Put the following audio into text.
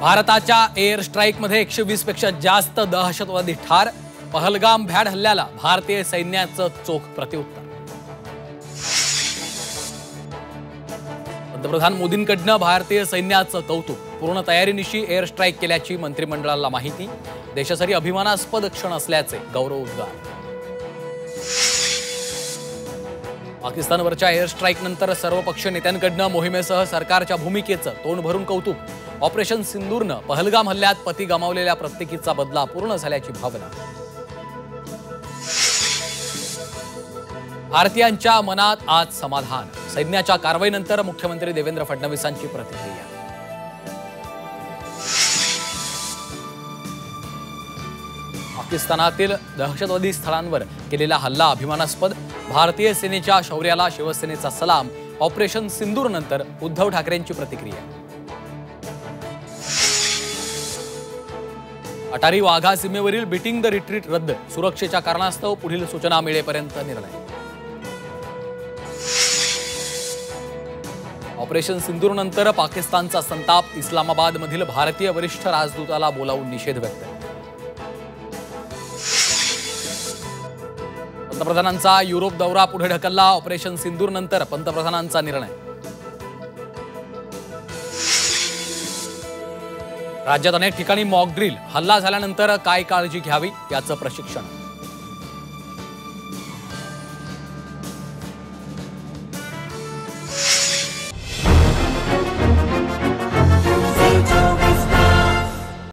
भारताच्या एअर स्ट्राईकमध्ये 120 पेक्षा जास्त दहशतवादी ठार। पहलगाम भ्याड हल्ल्याला भारतीय सैन्याचं चोख प्रत्युत्तर। पंतप्रधान मोदींकडनं भारतीय सैन्याचं कौतुक। पूर्ण तयारीनिशी एअर स्ट्राईक केल्याची मंत्रिमंडळाला माहिती। देशासाठी अभिमानास्पद क्षण असल्याचे गौरवोद्गार। पाकिस्तानवरच्या एअर स्ट्राईक नंतर सर्वपक्षीय नेत्यांकडनं मोहिमेसह सरकारच्या भूमिकेचं तोंड भरून कौतुक। ऑपरेशन सिंदूरनं पहलगाम हल्ल्यात पती गमावलेल्या प्रत्येकीचा बदला पूर्ण झाल्याची भावना। भारतीयांच्या मनात आज समाधान। सैन्याच्या कारवाईनंतर मुख्यमंत्री देवेंद्र फडणवीसांची प्रतिक्रिया। पाकिस्तानातील दहशतवादी स्थळांवर केलेला हल्ला अभिमानास्पद। भारतीय सेनेच्या शौर्याला शिवसेनेचा सलाम। ऑपरेशन सिंदूर नंतर उद्धव ठाकरेंची प्रतिक्रिया। अटारी वाघा सीमेवरील बीटिंग द रिट्रीट रद्द। सुरक्षेच्या कारणास्तव पुढील सूचना मिळेपर्यंत निर्णय। ऑपरेशन सिंदूर नंतर पाकिस्तानचा संताप। इस्लामाबादमधील भारतीय वरिष्ठ राजदूताला बोलावून निषेध व्यक्त। पंतप्रधानांचा युरोप दौरा पुढे ढकलला। ऑपरेशन सिंदूर नंतर पंतप्रधानांचा निर्णय। राज्यात अनेक ठिकाणी मॉक ड्रिल। हल्ला झाल्यानंतर काय काळजी घ्यावी याचं प्रशिक्षण।